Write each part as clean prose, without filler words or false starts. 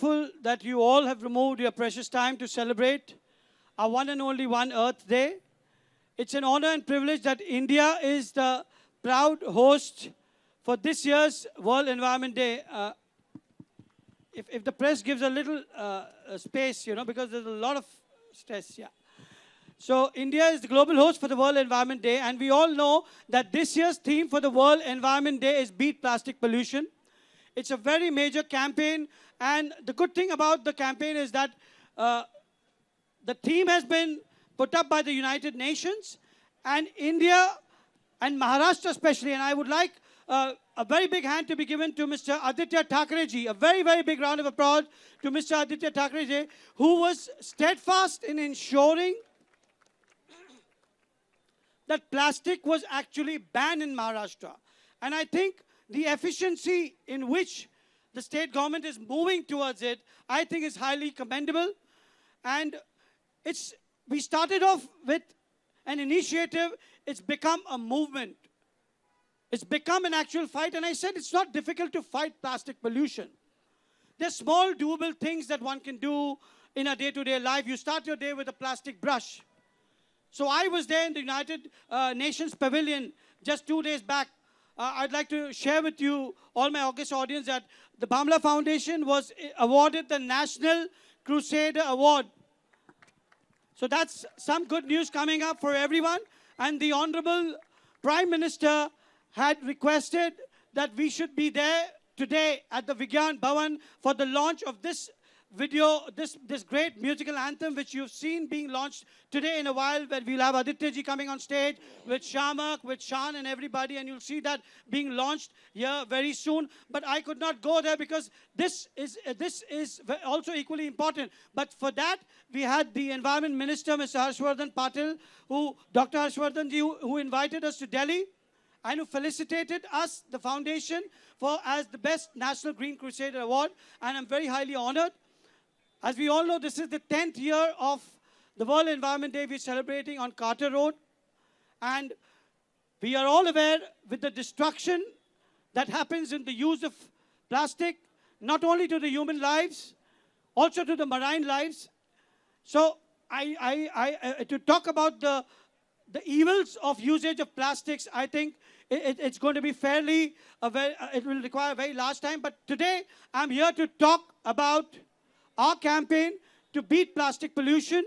grateful that you all have removed your precious time to celebrate our one and only One Earth Day. It's an honor and privilege that India is the proud host for this year's World Environment Day. If the press gives a little space, because there's a lot of stress, yeah. So India is the global host for the World Environment Day, and we all know that this year's theme for the World Environment Day is Beat Plastic Pollution. It's a very major campaign, and the good thing about the campaign is that the theme has been put up by the United Nations, and India and Maharashtra especially, and I would like a very big hand to be given to Mr. Aditya Thackeray ji. A very, very big round of applause to Mr. Aditya Thackeray ji, who was steadfast in ensuring that plastic was actually banned in Maharashtra. And I think the efficiency in which the state government is moving towards it, I think is highly commendable. And we started off with an initiative, it's become a movement. It's become an actual fight, and I said it's not difficult to fight plastic pollution. There's small doable things that one can do in a day-to-day life. You start your day with a plastic brush. So I was there in the United Nations Pavilion just 2 days back. I'd like to share with you, all my august audience, that the Bamla Foundation was awarded the National Crusader Award. So that's some good news coming up for everyone. And the Honorable Prime Minister had requested that we should be there today at the Vigyan Bhavan for the launch of this video, this great musical anthem which you've seen being launched today in a while, where we'll have Aditya ji coming on stage with Shamak, with Shan and everybody, and you'll see that being launched here very soon. But I could not go there because this is also equally important. But for that, we had the Environment Minister, Mr. Harshvardhan Patil, Dr. Harshvardhan ji, who invited us to Delhi and who felicitated us, the foundation, as the best National Green Crusader Award. And I'm very highly honored. As we all know, this is the 10th year of the World Environment Day we're celebrating on Carter Road. And we are all aware with the destruction that happens in the use of plastic, not only to the human lives, also to the marine lives. So to talk about the evils of usage of plastics, I think it's going to be it will require a very large time. But today, I'm here to talk about our campaign to beat plastic pollution.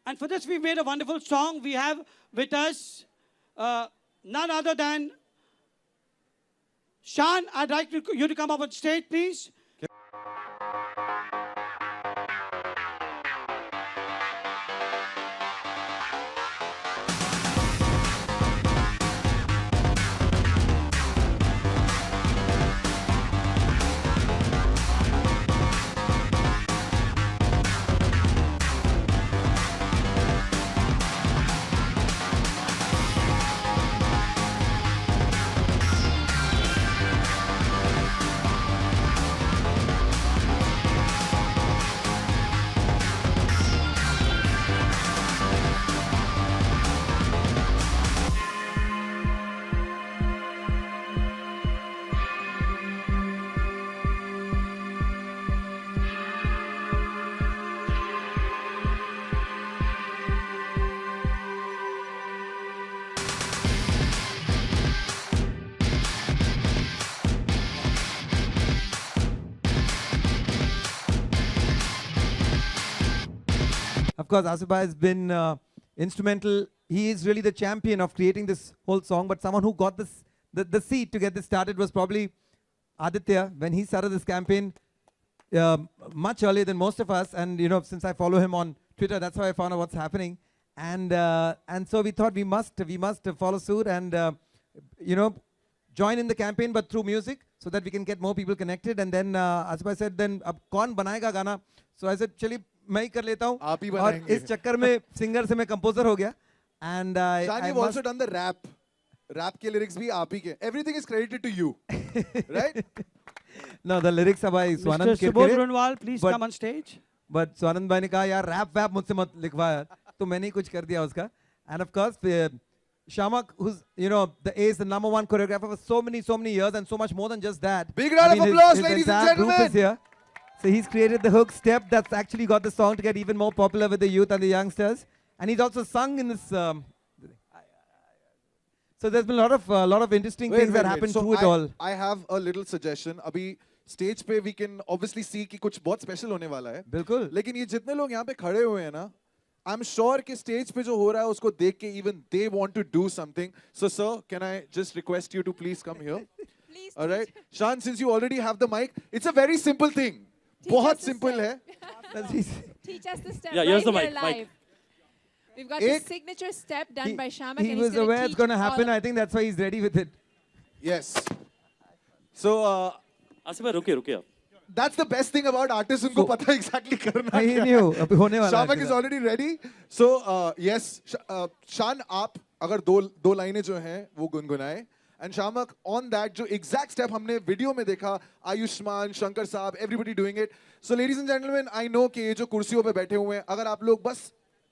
And for this, we've made a wonderful song. We have with us none other than Shan. I'd like you to come up on stage, please. Of course, Asif Bhai has been instrumental. He is really the champion of creating this whole song, but someone who got the seed to get this started was probably Aditya when he started this campaign much earlier than most of us. And since I follow him on Twitter, that's how I found out what's happening. And so we thought we must follow suit and join in the campaign, but through music, so that we can get more people connected. And then Asif Bhai said, then ab kaun banayega gana? So I said, chali मैं ही कर लेता हूँ और इस चक्कर में singer से मैं कंपोजर हो गया and Shan, you've also done the rap के lyrics भी आप ही के, everything is credited to you, right? No, the lyrics are by Swanand Mr. Subodh Runwal, please come on stage. But Swanand भाई ने कहा यार rap मुझसे मत लिखवा, तो मैंने ही कुछ कर दिया उसका. And of course Shamak, who's the ace, the #1 choreographer for so many years, and so much more than just that. Big round of applause, ladies and gentlemen. Group is here. So he's created the hook step that's actually got the song to get even more popular with the youth and the youngsters. And he's also sung in this. So there's been a lot of interesting things that happen So through it all. I have a little suggestion. अभी stage पे we can obviously see कि कुछ बहुत special होने वाला है. बिल्कुल. लेकिन ये जितने लोग यहाँ पे खड़े हुए हैं ना, I'm sure कि stage पे जो हो रहा है उसको देख के even they want to do something. So sir, can I just request you to please come here? Please. All right, Shan, since you already have the mic, it's a very simple thing. बहुत us the simple step. है. Teach us the step Yeah, right here's the here mic, mic. live. We've got Ek- the signature step done He, by Shamak. he and was he's gonna aware it's teach going to all happen. of- I think that's why he's ready with it. Yes. So Asif भाई रुकिए रुकिए आप. that's the best thing about artists. उनको So- पता है exactly करना He क्या है. knew अभी होने वाला है Shamak is सीधा. already ready. So yes, Shan, आप अगर दो लाइनें जो हैं वो गुनगुनाएं. And Shamak, on that जो exact step हमने वीडियो में देखा, आयुष्मान, शंकर साहब, everybody doing it. So ladies and gentlemen, I know कि ये जो कुर्सियों पे बैठे हुए हैं, अगर आप लोग बस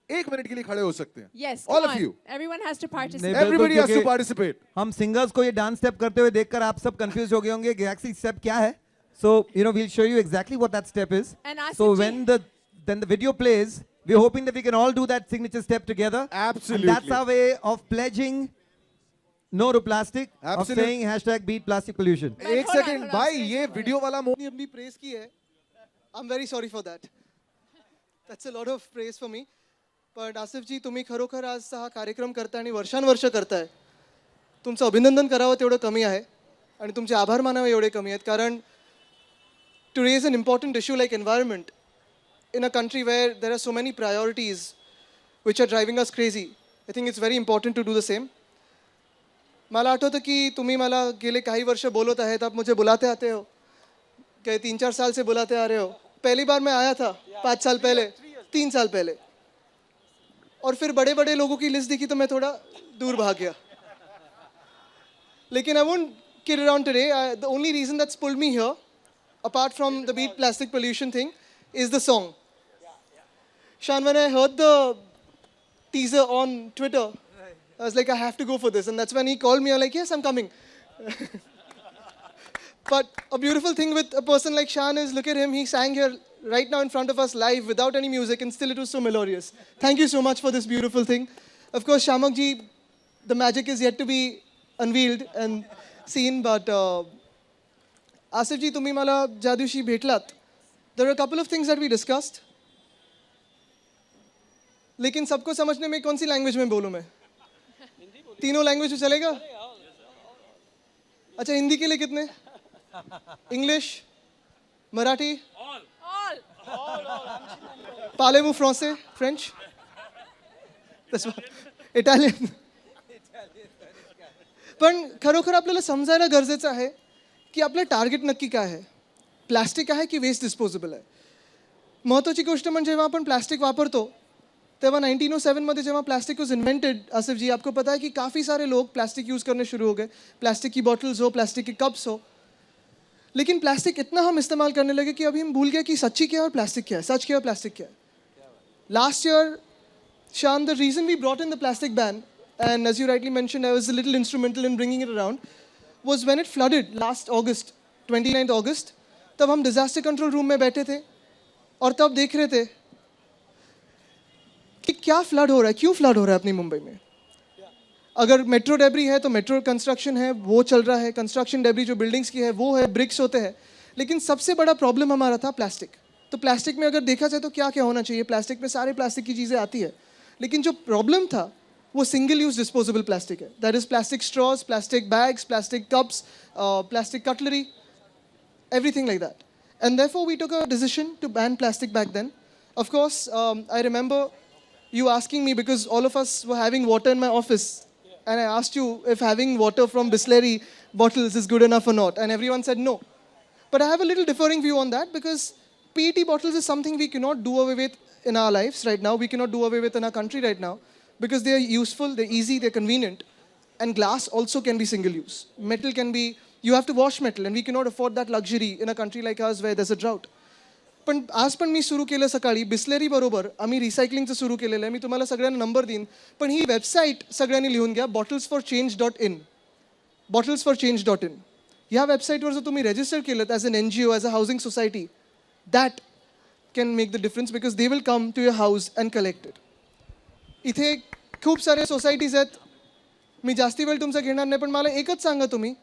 1 मिनट के लिए खड़े हो सकते हैं. Yes, all come of on. you. Everyone has to नहीं, participate. बिल्कुल, Everybody has to क्योंकि participate. हम सिंगर्स को ये डांस स्टेप करते हुए देखकर आप सब कंफ्यूज हो गए होंगे कि एक्चुअली स्टेप क्या है. So we'll show you exactly what that step is. And So Asif when ji- then the video plays, we're hoping that we can all do that signature step together. Absolutely. And that's our way of pledging no to plastic, of Absolute- saying hashtag beat plastic pollution. But एक hold on, second hold on, भाई Suresh, ये hold on. Video वाला अपनी अपनी press की है. I'm very sorry for that. That's a lot of praise for me. पण आसिफ जी तुम्ही खरोखर आज हा कार्यक्रम करताय आणि वर्षानुवर्ष करताय. तुमचं अभिनंदन करावं तेवढं कमी आहे आणि तुमचे आभार मानावे एवढे कमी आहेत कारण to raise an important issue like environment in a country where there are so many priorities which are driving us crazy, I think it's very important to do the same. मला आठवतं की तुम्ही मला गेले काही वर्ष बोलत आहेत, आप मुझे बुलाते आते हो, कि 3-4 साल से बुलाते आ रहे हो. पहली बार मैं आया था 5 साल पहले, 3 साल पहले, और फिर बड़े बड़े लोगों की लिस्ट देखी तो मैं थोड़ा दूर भाग गया. लेकिन I won't kid around today. The only reason that's pulled me here, apart from the beat plastic pollution thing, is the song. Shan, when I heard the teaser on Twitter, I was like, I have to go for this. And that's when he called me. I'm like, yes, I'm coming. But a beautiful thing with a person like Shan is, look at him. He sang here right now in front of us live without any music, and still it was so melodious. Thank you so much for this beautiful thing. Of course, Shamak ji, the magic is yet to be unveiled and seen. But Asif ji, तुम्ही मला ज्या दिवशी भेटलात, there were a couple of things that we discussed. लेकिन सबको समझने में कौन सी language में बोलूं मैं? तीनों लैंग्वेज में चलेगा? अच्छा, हिंदी के लिए कितने? English, Marathi, parlez-vous français, French, Italian. पण खरोखर आपल्याला समजायला गरजेचं आहे की आपलं टार्गेट नक्की काय आहे. प्लास्टिक आहे की वेस्ट डिस्पोजेबल आहे. महत्त्वाची गोष्ट म्हणजे जेव्हा आपण प्लास्टिक वापरतो तेव्हा 1907 मध्ये जेव्हा प्लास्टिक वॉज इन्वेंटेड, आसिफ जी आपको पता है कि काफ़ी सारे लोग प्लास्टिक यूज़ करने शुरू हो गए. प्लास्टिक की बॉटल्स हो, प्लास्टिक के कप्स हो. लेकिन प्लास्टिक इतना हम इस्तेमाल करने लगे कि अभी हम भूल गए कि सच्ची क्या है और प्लास्टिक क्या है, सच क्या है और प्लास्टिक क्या है. Last year, Shan, the reason we brought in the plastic ban, and as you rightly mentioned, I was a little instrumental in bringing it around, was when it flooded last August, 29th August. तब हम disaster control room में बैठे थे और तब देख रहे थे कि क्या फ्लड हो रहा है, क्यों फ्लड हो रहा है अपनी मुंबई में. अगर मेट्रो डेब्री है तो मेट्रो कंस्ट्रक्शन है, वो चल रहा है. कंस्ट्रक्शन डेब्री जो बिल्डिंग्स की है वो है, ब्रिक्स होते हैं. लेकिन सबसे बड़ा प्रॉब्लम हमारा था प्लास्टिक. तो प्लास्टिक में अगर देखा जाए तो क्या क्या होना चाहिए, प्लास्टिक में सारे प्लास्टिक की चीज़ें आती है. लेकिन जो प्रॉब्लम था वो सिंगल यूज डिस्पोजेबल प्लास्टिक है. That is plastic straws, plastic bags, plastic cups, plastic cutlery, everything like that. And therefore we took a decision to ban plastic back then. Of course, I remember you asking me, because all of us were having water in my office, and I asked you if having water from Bisleri bottles is good enough or not, and everyone said no. But I have a little differing view on that, because PET bottles is something we cannot do away with in our lives right now. We cannot do away with in our country right now, because they are useful, they're easy, they're convenient. And glass also can be single use. Metal can be, you have to wash metal, and we cannot afford that luxury in a country like ours where there's a drought. पण आज पण मी सुरू केलं सकाळी Bisleri बरोबर आम्ही रिसायकलिंगचं सुरू केलेलं आहे. मी तुम्हाला सगळ्यांना नंबर देईन, पण ही वेबसाईट सगळ्यांनी लिहून घ्या, bottles4change.in. bottles4change.in. ह्या वेबसाईटवर जर तुम्ही रजिस्टर केलं as an NGO, as a housing society, that can make the difference because they will come to your house and collect it. इथे खूप सारे सोसायटीज आहेत. मी जास्ती वेळ तुमचा घेणार नाही, पण मला एकच सांगा तुम्ही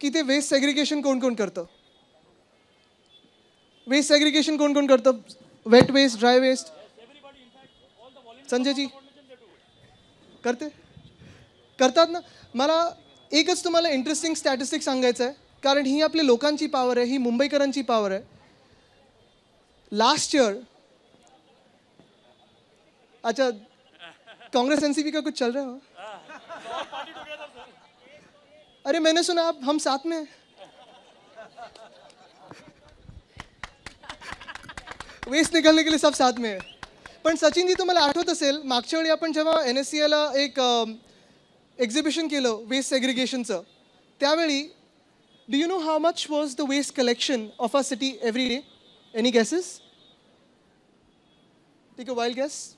की ते वेस्ट सेग्रिगेशन कोण कोण करतं? वेस्ट सेग्रिगेशन कोण कोण करतं? Wet waste, dry waste? Sanjay ji करतात ना. मला एकच तुम्हाला इंटरेस्टिंग स्टॅटिस्टिक सांगायचं आहे, कारण ही आपल्या लोकांची पॉवर आहे, ही मुंबईकरांची पॉवर आहे. लास्ट ईयर, अच्छा कांग्रेस एनसीपी का कुछ चल रहा है? अरे मैंने सुना आप हम साथ में हैं. वेस्ट निकालने के लिए सब साथ में है. पण सचिन जी तुम्हाला आठवत असेल मागच्या वेळी आपण जेव्हा NSCLला एक एक्झिबिशन केलं वेस्ट सेग्रिगेशनचं, त्यावेळी do you know how much was the waste collection of a city every day? Any guesses? Take a wild guess.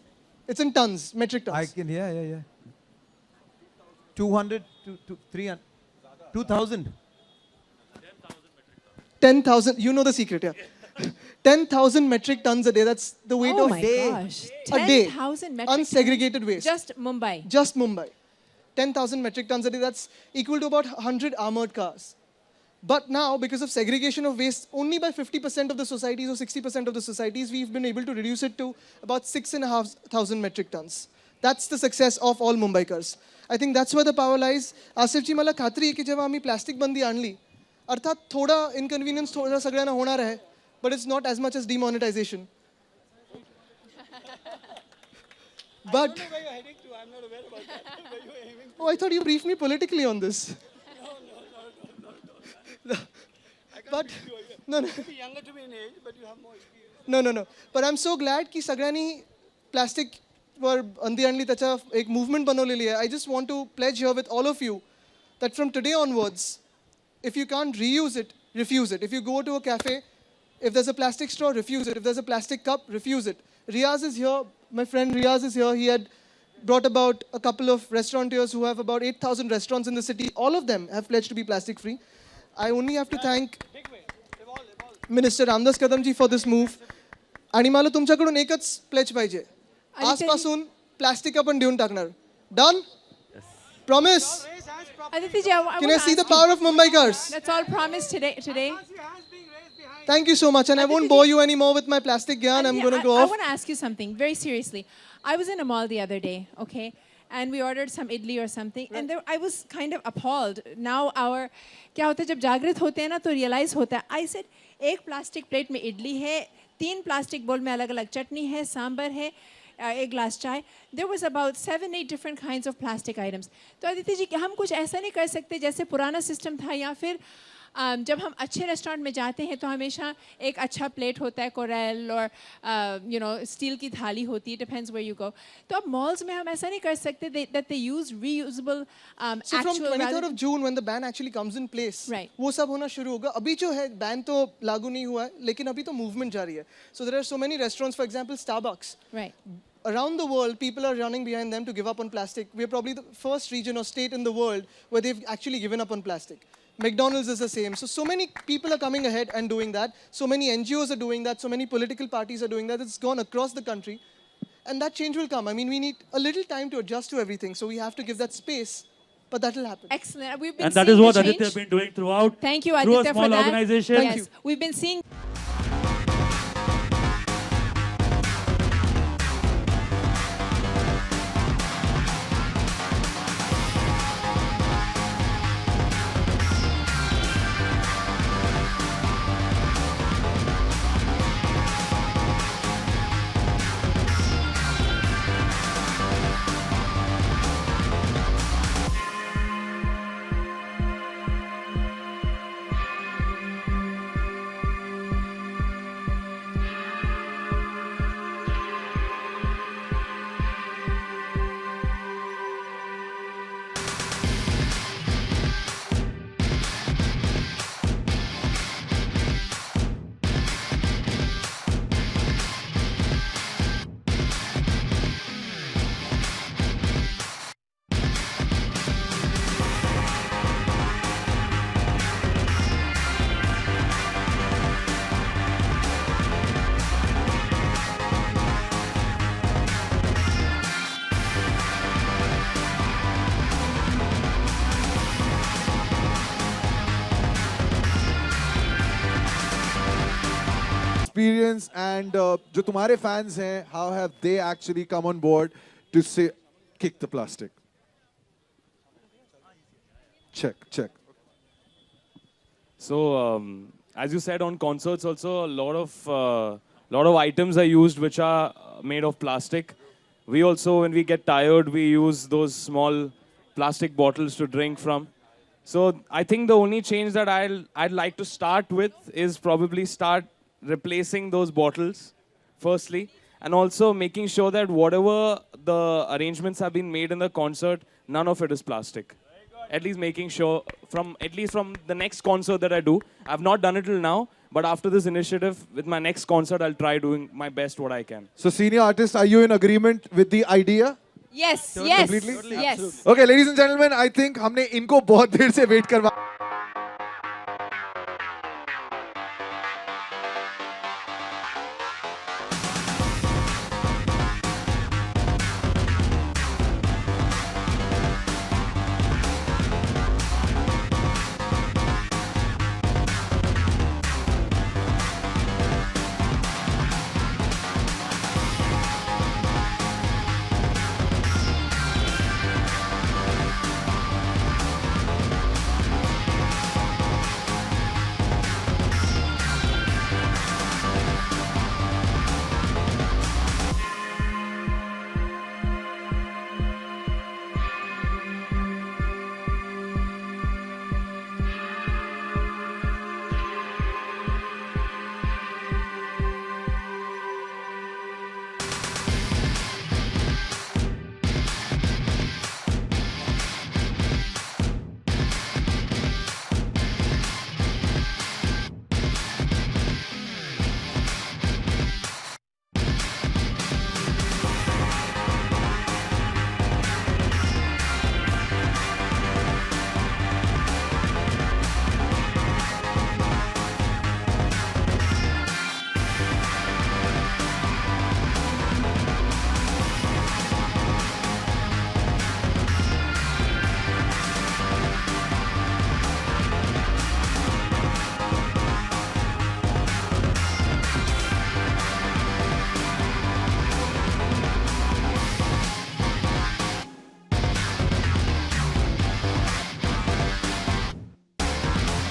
It's in tons, metric tons. I can, yeah. 200 to 300, 2,000. 10,000. You know the secret, yeah. 10,000 metric tons a day. That's the weight Oh of my gosh. a day. 10,000 metric Unsegregated waste. Just Mumbai. Just Mumbai. 10,000 metric tons a day. That's equal to about 100 armored cars. But now, because of segregation of waste, only by 50% of the societies or 60% of the societies, we've been able to reduce it to about 6,500 metric tons. That's the success of all Mumbaikars. I think that's where the power lies. Asif ji मला खात्री आहे की जेव्हा आम्ही plastic बंदी आणली, अर्थात थोडा इनकन्व्हिनियन्स थोडा सगळ्यांना होणार आहे, but it's not as much as demonetization. But oh, I thought you briefed me politically on this. But no. Younger to me in age, but you have more experience. No. But I'm so glad की सगळ्यांनी plastic वर बंदी आणली, त्याचा एक movement बनवलेली आहे. I just want to pledge here with all of you that from today onwards, if you can't reuse it, refuse it. If you go to a cafe, if there's a plastic straw, refuse it. If there's a plastic cup, refuse it. Riaz is here. My friend Riaz is here. He had brought about a couple of restaurateurs who have about 8,000 restaurants in the city. All of them have pledged to be plastic free. I only have to thank Minister Ramdas Kadam ji for this move. आणि मला तुमच्याकडून एकच pledge पाहिजे. आजपासून plastic आपण देऊन टाकणार. Done? Promise? Aditi ji, I Can I wanna see the ask you- power of Mumbaikars? That's all promised today. Thank you so much. And I won't bore you anymore with my plastic gyan. I'm going to go I off. want to ask you something very seriously. I was in a mall the other day, okay? And we ordered some idli or something. And there, I was kind of appalled. Now क्या होता है जब जागृत होते हैं ना तो realize होता है. I said, एक plastic plate में idli है, 3 plastic bowl में अलग-अलग चटनी है, सांबर है, एक ग्लास चाय. There was about 7-8 different kinds of plastic items. तो अदिति जी हम कुछ ऐसा नहीं कर सकते जैसे पुराना सिस्टम था, या फिर जब हम अच्छे रेस्टोरेंट में जाते हैं तो हमेशा एक अच्छा प्लेट होता है, कोरल और स्टील की थाली होती है, डिपेंड्स वेयर यू गो. तो अब मॉल्स में हम ऐसा नहीं कर सकते that they use reusable So from actual 23rd of June when the ban actually comes in place, Right. वो सब होना शुरू होगा. अभी जो है ban तो लागू नहीं हुआ है, लेकिन अभी तो movement जारी है. So there are so many restaurants, for example, Starbucks. right. Around the world, people are running behind them to give up on plastic. We're probably the first region or state in the world where they've actually given up on plastic. McDonald's is the same. So many people are coming ahead and doing that. So many NGOs are doing that. So many political parties are doing that. It's gone across the country. And that change will come. I mean, we need a little time to adjust to everything. So we have to give that space. But that will happen. Excellent. We've been And that seeing is what the Aditya change. has been doing throughout. Thank you, Through a Aditya, small for that. organization. Thank Yes, you. we've been seeing experience and जो तुम्हारे fans हैं, how have they actually come on board to say kick the plastic? Check. So, as you said, on concerts also, a lot of items are used which are made of plastic. We also, when we get tired, we use those small plastic bottles to drink from. So I think the only change that I'd like to start with is probably start replacing those bottles, firstly, and also making sure that whatever the arrangements have been made in the concert, none of it is plastic. At least making sure from the next concert that I do. I've not done it till now, but after this initiative, with my next concert, I'll try doing my best what I can. So senior artist, are you in agreement with the idea? Yes, Completely? yes. Okay, ladies and gentlemen, I think हमने इनको बहुत देर से wait करवा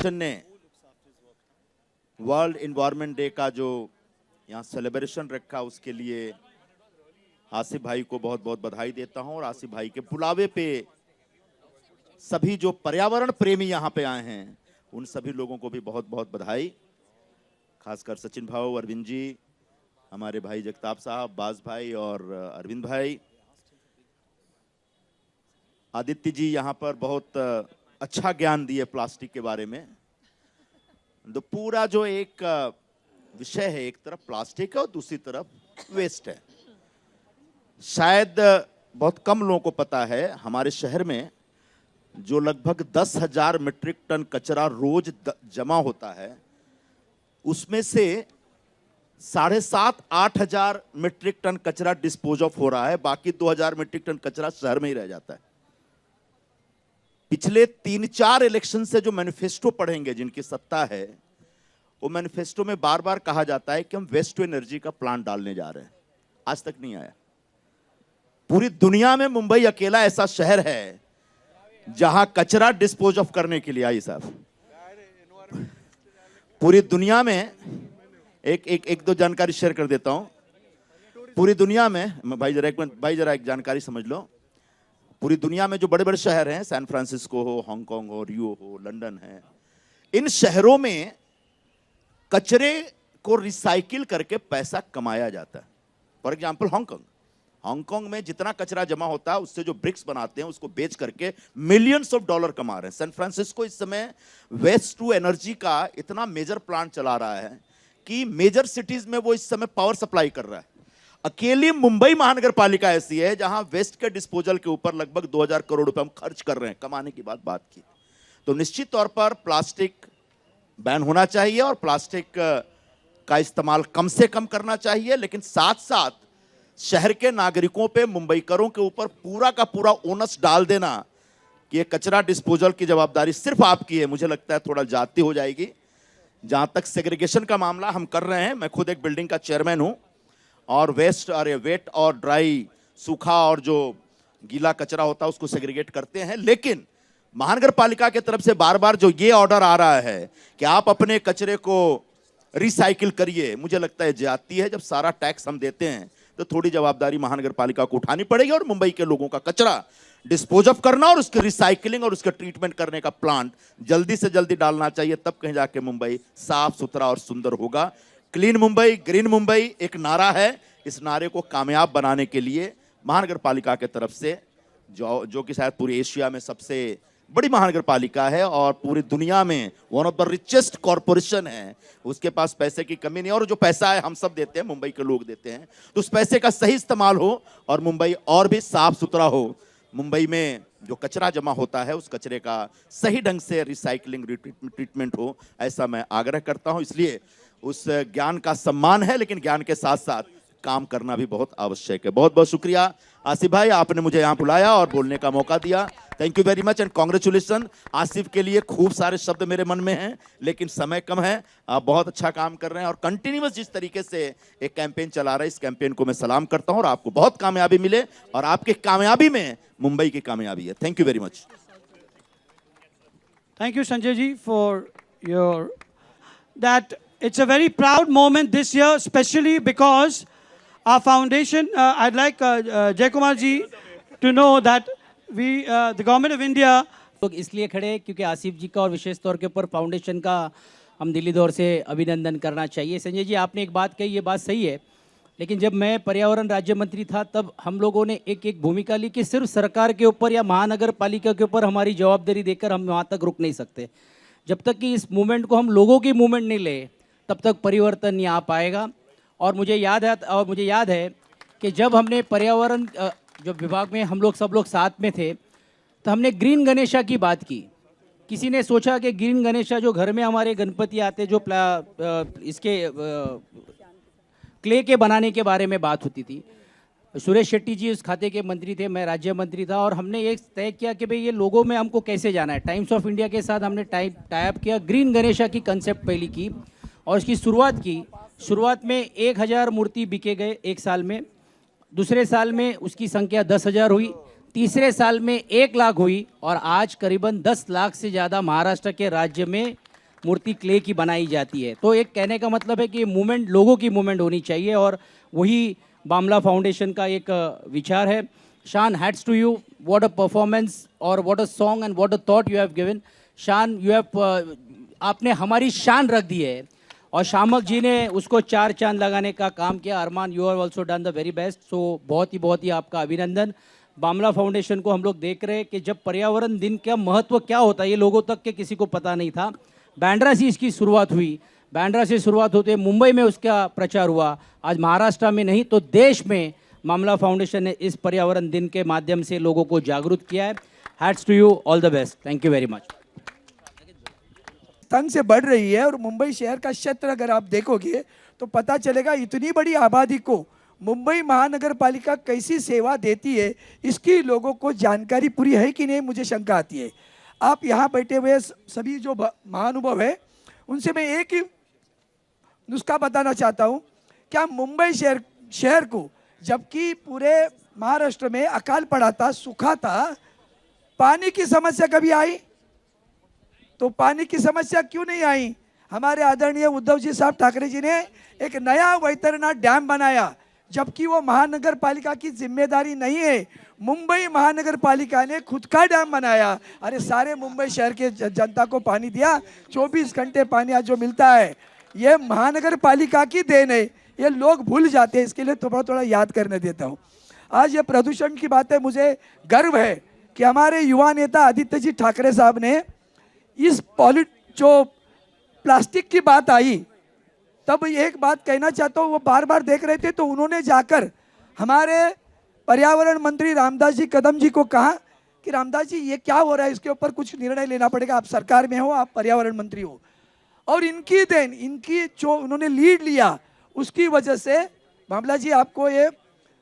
ने world environment day का जो यहाँ celebration रखा उसके लिए आसिफ भाई को बहुत बहुत बधाई देता हूँ और आसिफ भाई के बुलावे पे सभी जो पर्यावरण प्रेमी यहाँ पे आए हैं उन सभी लोगों को भी बहुत बहुत बधाई, खासकर सचिन भाऊ, अरविंद जी, हमारे भाई जगताप साहब, बाज भाई और अरविंद भाई, आदित्य जी यहाँ पर बहुत अच्छा ज्ञान दिए प्लास्टिक के बारे में। तो पूरा जो एक विषय है, एक तरफ प्लास्टिक है और दूसरी तरफ वेस्ट है। शायद बहुत कम लोगों को पता है हमारे शहर में जो लगभग 10,000 मीट्रिक टन कचरा रोज जमा होता है उसमें से 7,500-8,000 मीट्रिक टन कचरा डिस्पोज ऑफ हो रहा है, बाकी 2,000 मीट्रिक टन कचरा शहर में ही रह जाता है। पिछले 3-4 इलेक्शन से जो मैनिफेस्टो पढ़ेंगे जिनकी सत्ता है, वो मैनिफेस्टो में बार बार कहा जाता है कि हम वेस्ट टू एनर्जी का प्लांट डालने जा रहे हैं, आज तक नहीं आया। पूरी दुनिया में मुंबई अकेला ऐसा शहर है जहां कचरा डिस्पोज ऑफ करने के लिए, आई साहब, पूरी दुनिया में एक दो जानकारी शेयर कर देता हूं। पूरी दुनिया में भाई जरा एक जानकारी समझ लो। पूरी दुनिया में जो बड़े बड़े शहर हैं, सैन फ्रांसिस्को हो, हांगकांग हो, रियो हो, लंदन है, इन शहरों में कचरे को रिसाइकिल करके पैसा कमाया जाता है। फॉर एग्जाम्पल हांगकांग में जितना कचरा जमा होता है उससे जो ब्रिक्स बनाते हैं उसको बेच करके मिलियंस ऑफ डॉलर कमा रहे हैं। सैन फ्रांसिस्को इस समय वेस्ट टू एनर्जी का इतना मेजर प्लांट चला रहा है कि मेजर सिटीज में वो इस समय पावर सप्लाई कर रहा है। अकेली मुंबई महानगर पालिका ऐसी है जहां वेस्ट के डिस्पोजल के ऊपर लगभग 2,000 करोड़ रुपए हम खर्च कर रहे हैं। कमाने की बात की तो निश्चित तौर पर प्लास्टिक बैन होना चाहिए और प्लास्टिक का इस्तेमाल कम से कम करना चाहिए, लेकिन साथ साथ शहर के नागरिकों पे, मुंबईकरों के ऊपर पूरा का पूरा ओनस डाल देना कि ये कचरा डिस्पोजल की जवाबदारी सिर्फ आपकी है, मुझे लगता है थोड़ा जाती हो जाएगी। जहां तक सेग्रीगेशन का मामला हम कर रहे हैं, मैं खुद एक बिल्डिंग का चेयरमैन हूं और वेस्ट और वेट और ड्राई, सूखा और जो गीला कचरा होता है उसको सेग्रीगेट करते हैं। लेकिन महानगर पालिका की तरफ से बार बार जो ये ऑर्डर आ रहा है कि आप अपने कचरे को रिसाइकिल करिए, मुझे लगता है ज्यादती है। जब सारा टैक्स हम देते हैं तो थोड़ी जवाबदारी महानगर पालिका को उठानी पड़ेगी और मुंबई के लोगों का कचरा डिस्पोज ऑफ करना और उसकी रिसाइकलिंग और उसका ट्रीटमेंट करने का प्लांट जल्दी से जल्दी डालना चाहिए। तब कहीं जाके मुंबई साफ सुथरा और सुंदर होगा। क्लीन मुंबई, ग्रीन मुंबई एक नारा है। इस नारे को कामयाब बनाने के लिए महानगर पालिका की तरफ से जो कि शायद पूरे एशिया में सबसे बड़ी महानगर पालिका है और पूरी दुनिया में one of the richest corporation है, उसके पास पैसे की कमी नहीं। और जो पैसा है हम सब देते हैं, मुंबई के लोग देते हैं, तो उस पैसे का सही इस्तेमाल हो और मुंबई और भी साफ सुथरा हो। मुंबई में जो कचरा जमा होता है उस कचरे का सही ढंग से रिसाइकलिंग ट्रीटमेंट हो, ऐसा मैं आग्रह करता हूं। इसलिए उस ज्ञान का सम्मान है, लेकिन ज्ञान के साथ साथ काम करना भी बहुत आवश्यक है। बहुत बहुत शुक्रिया आसिफ भाई, आपने मुझे यहाँ बुलाया और बोलने का मौका दिया। Thank you very much and congratulation. Asif के लिए खूब सारे शब्द मेरे मन में हैं, लेकिन समय कम है। आप बहुत अच्छा काम कर रहे हैं और कंटिन्यूअस जिस तरीके से एक कैंपेन चला रहे हैं, इस कैंपेन को मैं सलाम करता हूं और आपको बहुत कामयाबी मिले और आपकी कामयाबी में मुंबई की कामयाबी है। Thank you very much. Thank you, Sanjay ji, for that. It's a very proud moment this year, especially because our foundation, I'd like Jay Kumar ji to know that the government of India, लोग इसलिए खड़े हैं क्योंकि आसिफ जी का और विशेष तौर के ऊपर फाउंडेशन का हम दिली दौर से अभिनंदन करना चाहिए। संजय जी, आपने एक बात कही, ये बात सही है, लेकिन जब मैं पर्यावरण राज्य मंत्री था तब हम लोगों ने एक भूमिका ली कि सिर्फ सरकार के ऊपर या महानगर पालिका के ऊपर हमारी जवाबदारी देकर हम वहाँ तक रुक नहीं सकते। जब तक कि इस मूवमेंट को हम लोगों की मूवमेंट नहीं ले, तब तक परिवर्तन नहीं आ पाएगा। और मुझे याद है कि जब हमने पर्यावरण जो विभाग में हम लोग सब लोग साथ में थे, तो हमने ग्रीन गणेशा की बात की। किसी ने सोचा कि ग्रीन गणेशा जो घर में हमारे गणपति आते, जो इसके क्ले के बनाने के बारे में बात होती थी। सुरेश शेट्टी जी उस खाते के मंत्री थे, मैं राज्य मंत्री था, और हमने ये तय किया कि भाई ये लोगों में हमको कैसे जाना है। टाइम्स ऑफ इंडिया के साथ हमने टाई अप किया, ग्रीन गणेशा की कंसेप्ट पहली की और इसकी शुरुआत की। शुरुआत में 1000 मूर्ति बिके गए एक साल में, दूसरे साल में उसकी संख्या 10,000 हुई, तीसरे साल में 1 लाख हुई और आज करीबन 10 लाख से ज़्यादा महाराष्ट्र के राज्य में मूर्ति क्ले की बनाई जाती है। तो एक कहने का मतलब है कि मूवमेंट लोगों की मूवमेंट होनी चाहिए और वही बामला फाउंडेशन का एक विचार है। Shaan, hats to you, what a performance और what a song and what a thought you have given. Shaan, आपने हमारी शान रख दी है और शामक जी ने उसको 4 चांद लगाने का काम किया। Armaan, you have also done the very best. So बहुत ही आपका अभिनंदन। बामला फाउंडेशन को हम लोग देख रहे हैं कि जब पर्यावरण दिन का महत्व क्या होता है ये लोगों तक के किसी को पता नहीं था। बांद्रा से इसकी शुरुआत हुई, बांद्रा से शुरुआत होते मुंबई में उसका प्रचार हुआ, आज महाराष्ट्र में नहीं तो देश में बामला फाउंडेशन ने इस पर्यावरण दिन के माध्यम से लोगों को जागरूक किया है। Hats to you, all the best, thank you very much. तंग से बढ़ रही है और मुंबई शहर का क्षेत्र अगर आप देखोगे तो पता चलेगा इतनी बड़ी आबादी को मुंबई महानगर पालिका कैसी सेवा देती है, इसकी लोगों को जानकारी पूरी है कि नहीं, मुझे शंका आती है। आप यहाँ बैठे हुए सभी जो महानुभाव है उनसे मैं एक ही नुस्खा बताना चाहता हूँ। क्या मुंबई शहर को जबकि पूरे महाराष्ट्र में अकाल पड़ा था, सूखा था, पानी की समस्या कभी आई? तो पानी की समस्या क्यों नहीं आई? हमारे आदरणीय उद्धव जी साहब ठाकरे जी ने एक नया वैतरणी डैम बनाया, जबकि वो महानगर पालिका की जिम्मेदारी नहीं है। मुंबई महानगर पालिका ने खुद का डैम बनाया। अरे सारे मुंबई शहर के जनता को पानी दिया, 24 घंटे पानी आज जो मिलता है ये महानगर पालिका की देन है। ये लोग भूल जाते हैं, इसके लिए थोड़ा याद करने देता हूँ। आज ये प्रदूषण की बात है, मुझे गर्व है कि हमारे युवा नेता आदित्य जी ठाकरे साहब ने इस जो प्लास्टिक की बात आई तब एक बात कहना चाहता हूँ, वो बार बार देख रहे थे तो उन्होंने जाकर हमारे पर्यावरण मंत्री रामदास जी कदम जी को कहा कि रामदास जी ये क्या हो रहा है, इसके ऊपर कुछ निर्णय लेना पड़ेगा, आप सरकार में हो, आप पर्यावरण मंत्री हो। और इनकी देन, इनकी जो उन्होंने लीड लिया उसकी वजह से बामला जी आपको ये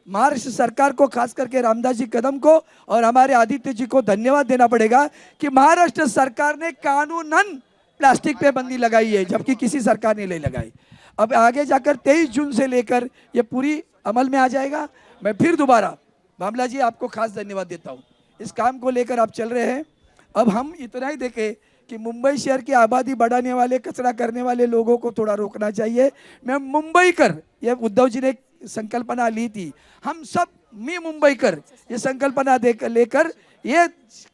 महाराष्ट्र सरकार को, खास करके रामदास जी कदम को और हमारे आदित्य जी को धन्यवाद देना पड़ेगा कि महाराष्ट्र सरकार ने कानूनन प्लास्टिक पे बंदी लगाई है, जबकि किसी सरकार ने नहीं लगाई। अब आगे जाकर 23 जून से लेकर ये पूरी अमल में आ जाएगा। मैं फिर दोबारा बामला जी आपको खास धन्यवाद देता हूँ, इस काम को लेकर आप चल रहे हैं। अब हम इतना ही देखें कि मुंबई शहर की आबादी बढ़ाने वाले, कचरा करने वाले लोगों को थोड़ा रोकना चाहिए। मैं मुंबई कर, ये उद्धव जी ने संकल्पना ली थी, हम सब मैं मुंबई कर ये संकल्पना लेकर ये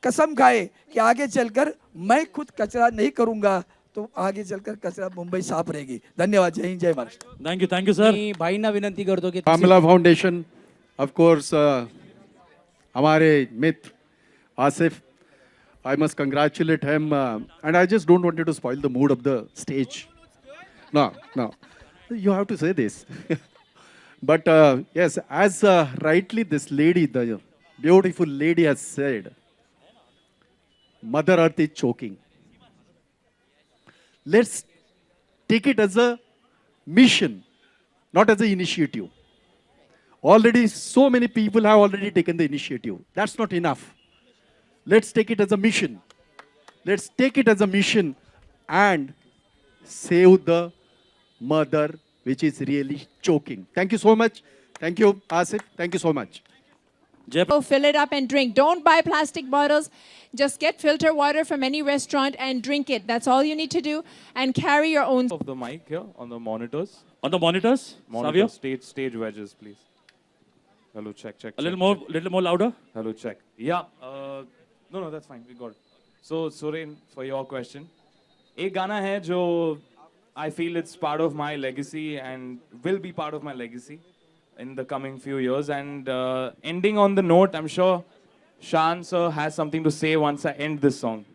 कसम खाए कि आगे चलकर मैं खुद कचरा नहीं करूंगा, तो आगे चलकर कचरा मुंबई साफ रहेगी। धन्यवाद। जय हिंद, जय महाराष्ट्र। Thank you sir. मी भाईंना विनंती करतो की बामला फाउंडेशन, ऑफ कोर्स हमारे मित्र Asif, I must congratulate him, and I just don't want you to spoil the mood of the stage. No, you have to say this. But yes, as rightly this lady, the beautiful lady has said, Mother Earth is choking. Let's take it as a mission, not as an initiative. Already so many people have already taken the initiative. That's not enough. Let's take it as a mission. Let's take it as a mission and save the mother, which is really choking. Thank you so much. Thank you, Asif. Thank you so much. Go fill it up and drink. Don't buy plastic bottles. Just get filter water from any restaurant and drink it. That's all you need to do. And carry your own. Of the mic here on the monitors. On the monitors, Monitor, Savio, stage wedges, please. Hello, check. a little more louder. Hello, check. Yeah. No, that's fine. We got it. So, Suren, for your question, एक गाना है जो I feel it's part of my legacy and will be part of my legacy in the coming few years. And ending on the note, I'm sure Shan sir has something to say once I end this song.